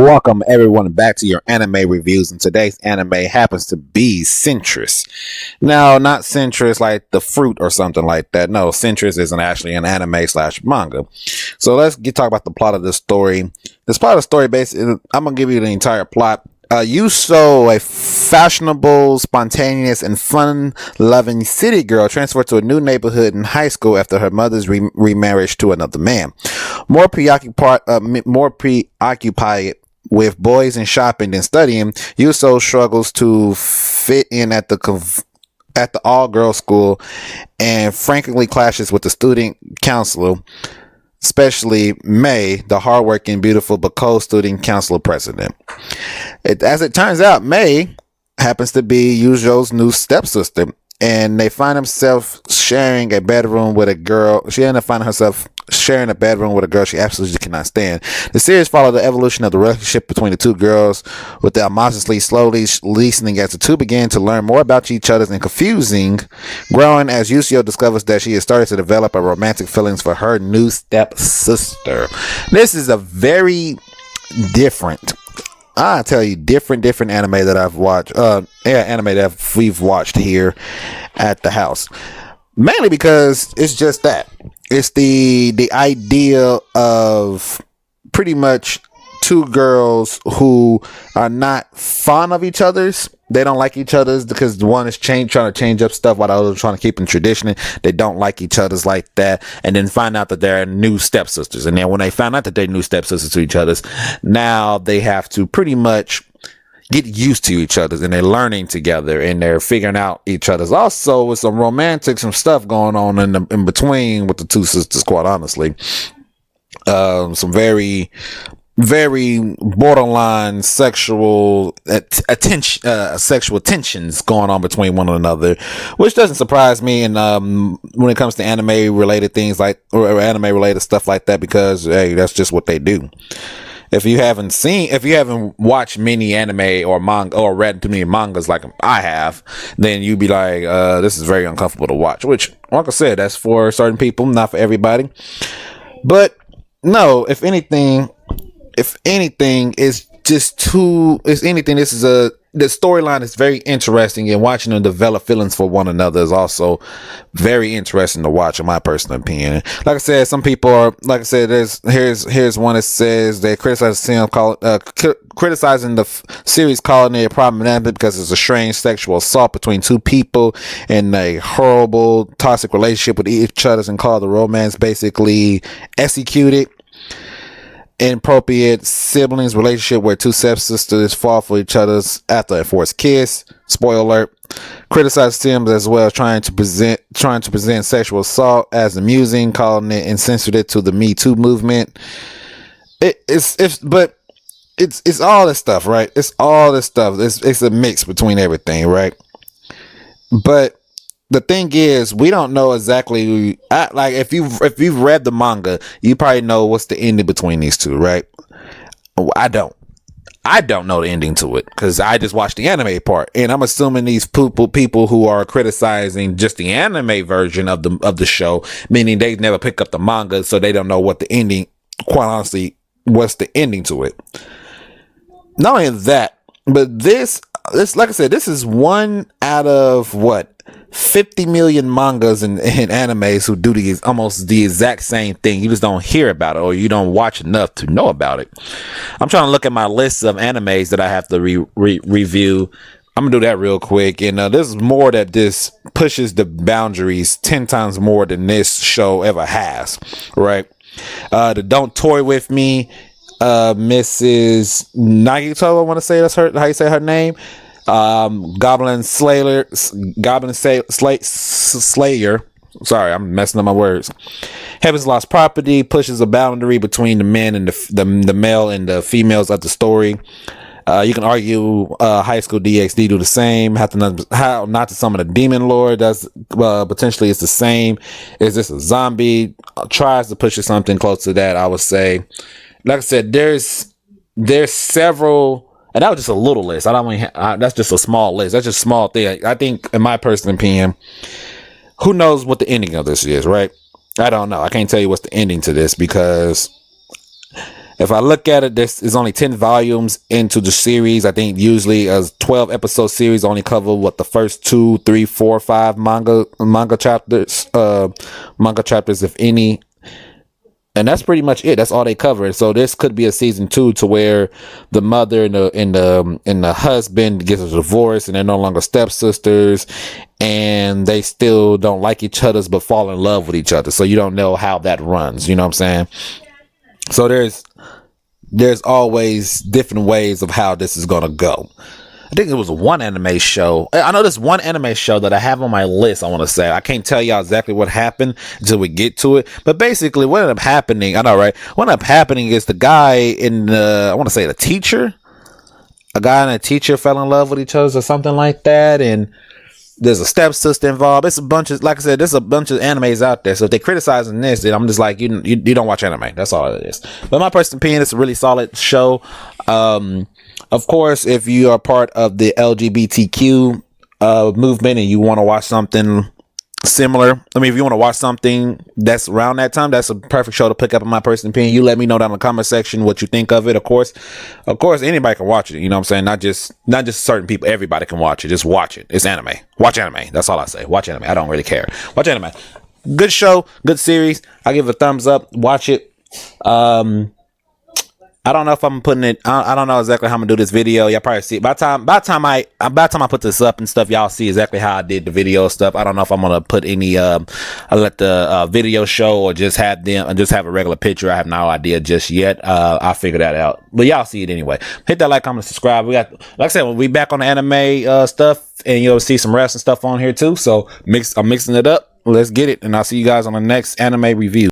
welcome everyone back to your anime reviews. And today's anime happens to be Centris. Now, not Centris like the fruit or something like that. No, Centris isn't actually an anime slash manga. So let's talk about the plot of this story. This plot of the story, basically, I'm gonna give you the entire plot. Yuso, a fashionable, spontaneous, and fun-loving city girl, transferred to a new neighborhood in high school after her mother's remarriage to another man. More preoccupied with boys and shopping than studying, Yuso struggles to fit in at the all-girls school and frankly clashes with the student counselor, especially May, the hardworking, beautiful, but cold student council president. As it turns out, May happens to be Yuzo's new stepsister, and they find themselves sharing a bedroom with a girl. She ended up finding herself sharing a bedroom with a girl she absolutely cannot stand. The series followed the evolution of the relationship between the two girls, with the amorously slowly leasening as the two begin to learn more about each other and confusing, growing as Yuso discovers that she has started to develop a romantic feelings for her new stepsister. This is a very different, I tell you, different anime that I've watched. Anime that we've watched here at the house. Mainly because it's just that. It's the idea of pretty much two girls who are not fond of each other's. They don't like each other's because the one is trying to change up stuff while the other is trying to keep them traditional. They don't like each other's like that. And then find out that they're new stepsisters. And then when they find out that they're new stepsisters to each other's, now they have to pretty much get used to each other's, and they're learning together and they're figuring out each other's. Also, with some romantic, some stuff going on in between with the two sisters, quite honestly. Some very borderline sexual sexual tensions going on between one another, which doesn't surprise me. And when it comes to anime related things or anime related stuff like that, because hey, that's just what they do. If you haven't watched many anime or manga or read too many mangas like I have, then you'd be like, this is very uncomfortable to watch, which, like I said, that's for certain people, not for everybody. But no, if anything, it's just the storyline is very interesting, and watching them develop feelings for one another is also very interesting to watch, in my personal opinion. Like I said, some people are, like I said, here's one that says they criticizing the series, calling it problematic because it's a strange sexual assault between two people in a horrible toxic relationship with each other, and call the romance basically executed. Inappropriate siblings relationship where two stepsisters fall for each other after a forced kiss. Spoiler alert. Criticized Sims as well, trying to present sexual assault as amusing, calling it insensitive to the Me Too movement. It's all this stuff, right? It's all this stuff. It's a mix between everything, right? But the thing is, we don't know exactly. Like if you've read the manga, you probably know what's the ending between these two, right? I don't know the ending to it because I just watched the anime part, and I'm assuming these people who are criticizing just the anime version of the show, meaning they never pick up the manga, so they don't know what the ending. Quite honestly, what's the ending to it? Not only that, but this, like I said, this is one out of 50 million mangas and animes who do almost the exact same thing. You just don't hear about it, or you don't watch enough to know about it. I'm trying to look at my list of animes that I have to review. I'm gonna do that real quick. And this is more that this pushes the boundaries 10 times more than this show ever has, right? The Don't Toy With Me, Mrs. Nagito, I want to say that's how you say her name. Goblin Slayer. Sorry, I'm messing up my words. Heaven's Lost Property pushes a boundary between the men and the male and the females of the story. You can argue High School DxD do the same. How not to summon a demon lord does potentially it's the same. Is this a zombie? Tries to push it something close to that, I would say. Like I said, there's several. And that was just a little list. That's just a small list. That's just a small thing. I think, in my personal opinion, who knows what the ending of this is, right? I don't know. I can't tell you what's the ending to this because If I look at it, this is only 10 volumes into the series. I think usually a 12 episode series only cover what the first 2, 3, 4, 5 manga chapters, if any. And that's pretty much it. That's all they cover. So this could be a season 2 to where the mother and the husband gets a divorce and they're no longer stepsisters, and they still don't like each other but fall in love with each other. So you don't know how that runs. You know what I'm saying? So there's always different ways of how this is gonna go. I think it was one anime show. I know there's one anime show that I have on my list. I want to say I can't tell y'all exactly what happened until we get to it. But basically, what ended up happening, I know, right? What ended up happening is the guy in I want to say the teacher, a guy and a teacher fell in love with each other or something like that, and there's a stepsister involved. It's a bunch of, like I said, there's a bunch of animes out there. So if they're criticizing this, then I'm just like, you don't watch anime. That's all it is. But my personal opinion, it's a really solid show. Of course, if you are part of the LGBTQ movement and you want to watch something similar, I mean, if you want to watch something that's around that time, that's a perfect show to pick up, in my personal opinion. You let me know down in the comment section what you think of it. Of course, anybody can watch it. You know what I'm saying? Not just certain people. Everybody can watch it. Just watch it. It's anime. Watch anime. That's all I say. Watch anime. I don't really care. Watch anime. Good show. Good series. I give it a thumbs up. Watch it. I don't know if I'm putting it. I don't know exactly how I'm gonna do this video. Y'all probably see it. By the time I put this up and stuff, y'all see exactly how I did the video stuff. I don't know if I'm gonna put any. I let the video show or just have a regular picture. I have no idea just yet. I'll figure that out. But y'all see it anyway. Hit that like, comment, subscribe. We got, like I said, we'll be back on the anime stuff, and you'll see some wrestling stuff on here too. So I'm mixing it up. Let's get it, and I'll see you guys on the next anime review.